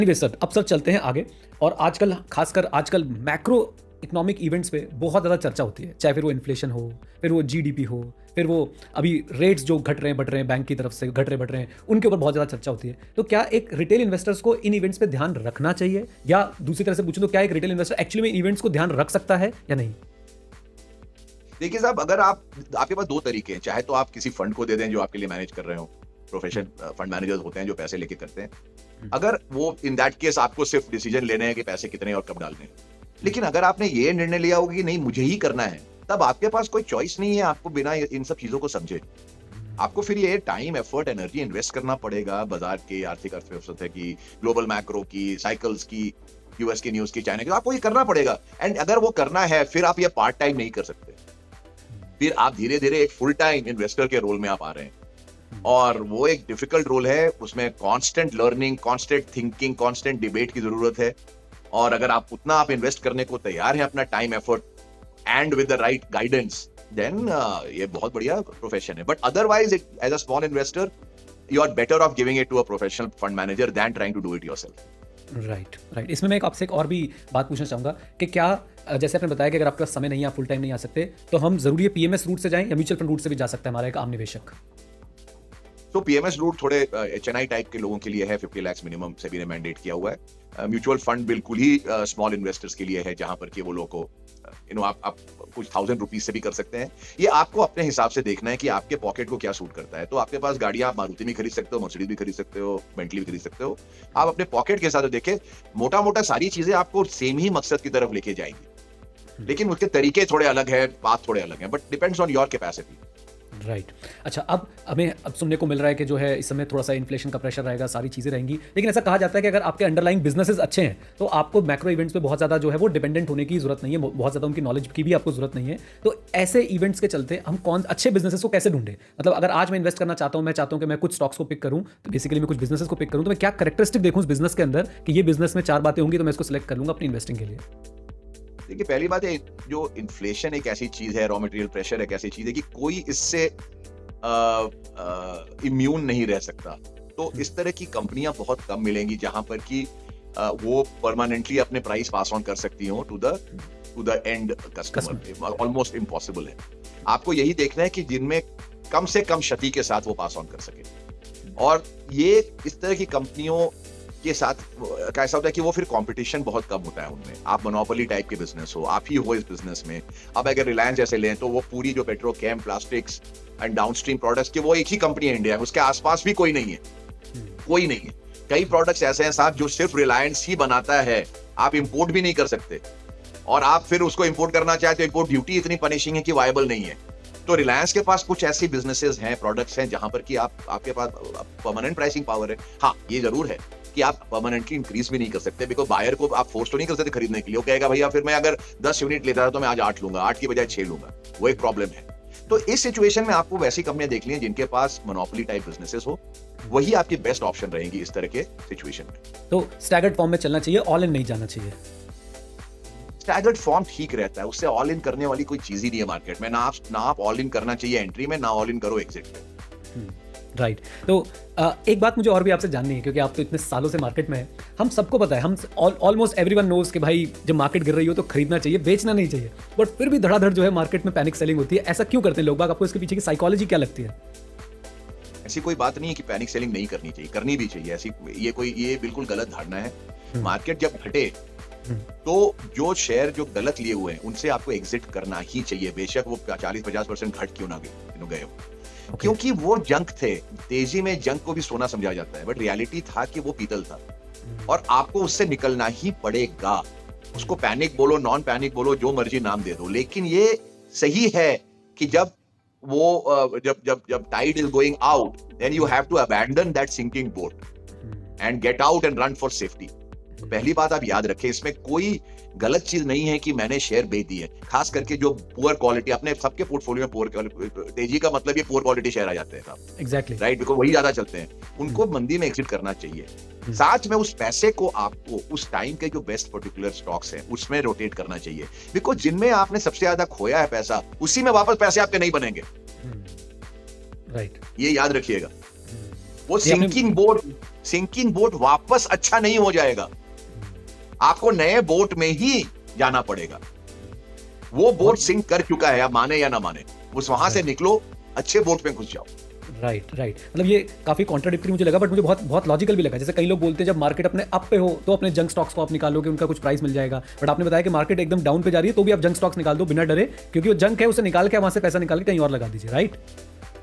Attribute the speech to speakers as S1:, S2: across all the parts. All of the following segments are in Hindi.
S1: एनीवे सर, अब सर चलते हैं आगे। और आजकल खासकर आजकल मैक्रो इकोनॉमिक इवेंट्स पे बहुत ज़्यादा चर्चा होती है, चाहे फिर वो इन्फ्लेशन हो, फिर वो जीडीपी हो, फिर वो अभी रेट्स जो घट रहे हैं बढ़ रहे हैं बैंक की तरफ से घट रहे बढ़ रहे हैं, उनके ऊपर बहुत ज़्यादा चर्चा होती है। तो क्या एक रिटेल इन्वेस्टर्स को इन इवेंट्स पे ध्यान रखना चाहिए, या दूसरी तरह से पूछूं तो क्या एक रिटेल इन्वेस्टर एक्चुअली में इवेंट्स को ध्यान रख सकता है या नहीं?
S2: देखिए साहब, अगर आपके पास दो तरीके हैं। चाहे तो आप किसी फंड को दे दें जो आपके लिए मैनेज कर रहे हो, प्रोफेशन फंड मैनेजर्स होते हैं जो पैसे लेके करते हैं। अगर वो इन दैट केस आपको सिर्फ डिसीजन लेने हैं कि पैसे कितने और कब डालने हैं। लेकिन अगर आपने ये निर्णय लिया होगा कि नहीं मुझे ही करना है, तब आपके पास कोई चॉइस नहीं है आपको बिना इन सब चीजों को समझे। आपको फिर ये टाइम, एफर्ट, एनर्जी इन्वेस्ट करना पड़ेगा बाजार के, आर्थिक अर्थव्यवस्था की, ग्लोबल मैक्रो की, साइकिल्स की, यूएस की न्यूज की, चाइना की। आपको ये करना पड़ेगा। एंड अगर वो करना है, फिर आप ये पार्ट टाइम नहीं कर सकते। फिर आप धीरे धीरे एक फुल टाइम इन्वेस्टर के रोल में आप आ रहे हैं, और वो एक डिफिकल्ट रोल है। उसमें constant learning, constant thinking, constant debate की जरूरत है। और अगर आप इन्वेस्ट करने को तैयार हैं, अपना time, effort and with the right guidance, then ये बहुत बढ़िया प्रोफेशन है। But otherwise as a small investor, you are better off giving it to a professional fund manager than trying to do it yourself.
S1: Right. इसमें मैं एक आपसे एक और भी बात पूछना चाहूँगा कि क्या जैसे आपने बताया कि अगर आपका समय नहीं है, आप फुल टाइम नहीं आ सकते, तो हम जरूरी है पीएमएस रूट से जाएं या म्यूचुअल फंड रूट से भी जा सकता है हमारा एक आम निवेशक?
S2: तो पीएमएस रूट थोड़े एचएनआई टाइप के लोगों के लिए है, 50 लाख मिनिमम सेबी ने मैंडेट किया हुआ है। म्यूचुअल फंड बिल्कुल ही स्मॉल इन्वेस्टर्स के लिए है, जहां पर कि वो लोग को आप कुछ ₹1000 से भी कर सकते हैं। ये आपको अपने हिसाब से देखना है कि आपके पॉकेट को क्या सूट करता है। तो आपके पास गाड़ियां, आप मारुति भी खरीद सकते हो, मर्सिडीज भी खरीद सकते हो, बेंटली भी खरीद सकते हो। आप अपने पॉकेट के हिसाब से देखें, मोटा मोटा सारी चीजें आपको सेम ही मकसद की तरफ लेके जाएंगी, लेकिन उसके तरीके थोड़े अलग है, बात थोड़े अलग है, but depends on your capacity.
S1: Right. अच्छा, अब हमें सुनने को मिल रहा है कि जो है इस समय थोड़ा सा इन्फ्लेशन का प्रेशर रहेगा, सारी चीज़ें रहेंगी, लेकिन ऐसा कहा जाता है कि अगर आपके अंडरलाइंग बिजनेसेस अच्छे हैं तो आपको मैक्रो इवेंट्स पे बहुत ज़्यादा जो है वो डिपेंडेंट होने की जरूरत नहीं है, बहुत ज़्यादा उनकी नॉलेज की भी आपको जरूरत नहीं है। तो ऐसे इवेंट्स के चलते हम कौन अच्छे बिजनेसेस को कैसे ढूंढें? मतलब अगर आज मैं इन्वेस्ट करना चाहता हूँ, मैं चाहता हूँ कि मैं कुछ स्टॉक्स को पिक करूँ, तो बेसिकली मैं कुछ बिजनेसेस को पिक करूँ, तो मैं क्या करेक्टरिस्टिक देखूँ उस बिजनेस के अंदर कि ये बिजनेस में 4 बातें होंगी तो मैं इसको सिलेक्ट कर लूँगा अपनी इन्वेस्टिंग के लिए?
S2: देखिए, पहली बात है, जो इन्फ्लेशन एक ऐसी चीज है, रॉ मटेरियल प्रेशर एक ऐसी चीज है कि कोई इससे इम्यून नहीं रह सकता। तो इस तरह की कंपनियां बहुत कम मिलेंगी जहां पर कि वो परमानेंटली अपने प्राइस पास ऑन कर सकती हो to the end customer. Almost impossible है। आपको यही देखना है कि जिनमें कम से कम क्षति के साथ वो पास ऑन कर सके। और ये इस तरह की कंपनियों के साथ कैसा होता है कि वो फिर कंपटीशन बहुत कम होता है उनमें। आप मोनोपोली टाइप के बिजनेस हो, आप ही हो इस बिजनेस में। अब अगर रिलायंस जैसे लें तो वो पूरी जो Petrochem, plastics and downstream products की वो एक ही कंपनी है इंडिया में, उसके आसपास भी कोई नहीं है, कोई नहीं है। कई प्रोडक्ट्स ऐसे हैं साहब जो सिर्फ रिलायंस ही बनाता है, आप इंपोर्ट भी नहीं कर सकते। और आप फिर उसको इंपोर्ट करना चाहे तो इंपोर्ट ड्यूटी इतनी पनिशिंग है कि वायबल नहीं है। तो रिलायंस के पास कुछ ऐसी बिजनेसेस हैं, प्रोडक्ट्स हैं जहां पर कि आपके पास परमानेंट प्राइसिंग पावर है। हाँ, ये जरूर है कि आप परमानेंटली इंक्रीज भी नहीं कर सकते, बिकॉज बायर को आप फोर्स तो नहीं कर सकते खरीदने के लिए। वो कहेगा भैया फिर मैं अगर 10 यूनिट लेता था तो मैं आज 8 लूंगा, 8 की बजाय 6 लूंगा। वो एक प्रॉब्लम है। तो इस सिचुएशन में आपको वैसी कंपनियां देखनी है जिनके पास मोनोपोली टाइप बिजनेसेस हो, वही आपकी बेस्ट ऑप्शन रहेंगी इस तरह के सिचुएशन में।
S1: तो स्टैगर्ड फॉर्म में चलना चाहिए, ऑल इन नहीं जाना चाहिए?
S2: स्टैगर्ड फॉर्म ठीक रहता है, उससे ऑल इन करने वाली कोई चीज ही नहीं है मार्केट में। ना आप ऑल इन करना चाहिए एंट्री में, ना ऑल इन करो एग्जिट में।
S1: राइट। तो एक बात मुझे और भी आपसे जाननी है, क्योंकि आप तो इतने सालों से मार्केट में हैं, हम सबको पता है, हम ऑलमोस्ट एवरीवन नोज कि भाई जब मार्केट गिर रही हो तो खरीदना चाहिए, बेचना नहीं चाहिए, बट फिर भी धड़ाधड़ जो है मार्केट में पैनिक सेलिंग होती है। ऐसा क्यों करते हैं लोग बाग? आपको इसके पीछे की साइकोलॉजी क्या लगती है?
S2: ऐसी कोई बात नहीं है कि पैनिक सेलिंग नहीं करनी चाहिए, करनी भी चाहिए। ऐसी ये बिल्कुल गलत धारणा है। मार्केट जब घटे तो जो शेयर जो गलत लिए हुए हैं उनसे आपको एग्जिट करना ही चाहिए, बेशक वो 40-50% घट क्यों ना गए हो। क्योंकि वो जंक थे। तेजी में जंक को भी सोना समझा जाता है, बट रियलिटी था कि वो पीतल था, और आपको उससे निकलना ही पड़ेगा। उसको पैनिक बोलो, नॉन पैनिक बोलो, जो मर्जी नाम दे दो, लेकिन ये सही है कि जब tide is going out, then you have to abandon that sinking boat and get out and run for safety. पहली बात आप याद रखें, इसमें कोई गलत चीज नहीं है कि मैंने शेयर बेच दी है। खास करके जो पुअर क्वालिटी, अपने सबके पोर्टफोलियो में पुअर क्वालिटी, तेजी का मतलब ये पुअर क्वालिटी शेयर आ जाते हैं साहब।
S1: एग्जैक्टली
S2: राइट, बिकॉज वही ज्यादा चलते हैं। उनको मंदी में एग्जिट करना चाहिए। साथ में उस पैसे को आपको उस टाइम के जो बेस्ट पर्टिकुलर स्टॉक्स हैं उसमें रोटेट करना चाहिए, बिकॉज जिनमें आपने सबसे ज्यादा खोया है पैसा, उसी में वापस पैसे आपके नहीं बनेंगे।
S1: राइट।
S2: ये याद रखिएगा। वो सिंकिंग बोट सिंकिंग बोट वापस अच्छा नहीं हो जाएगा, आपको नए बोट में ही जाना पड़ेगा। वो बोट सिंक कर चुका है, आप माने या ना माने, उस वहां से निकलो, अच्छे बोट में घुस जाओ।
S1: राइट राइट, मतलब ये काफी कॉन्ट्राडिक्टरी मुझे लगा, बट मुझे बहुत बहुत लॉजिकल भी लगा। जैसे कई लोग बोलते हैं जब मार्केट अपने अप पे हो तो अपने जंक स्टॉक्स को आप निकालोगे, उनका कुछ प्राइस मिल जाएगा, बट आपने बताया कि मार्केट एकदम डाउन पे जा रही है तो भी आप जंक स्टॉक्स निकाल दो बिना डरे, क्योंकि वो जंक है, उसे निकाल के वहां से पैसा निकाल के कहीं और लगा दीजिए। राइट,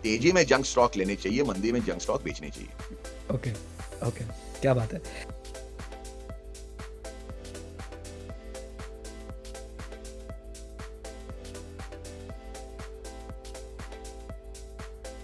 S2: तेजी में जंक स्टॉक लेने चाहिए, मंदी में जंक स्टॉक बेचने चाहिए।
S1: ओके ओके, क्या बात है।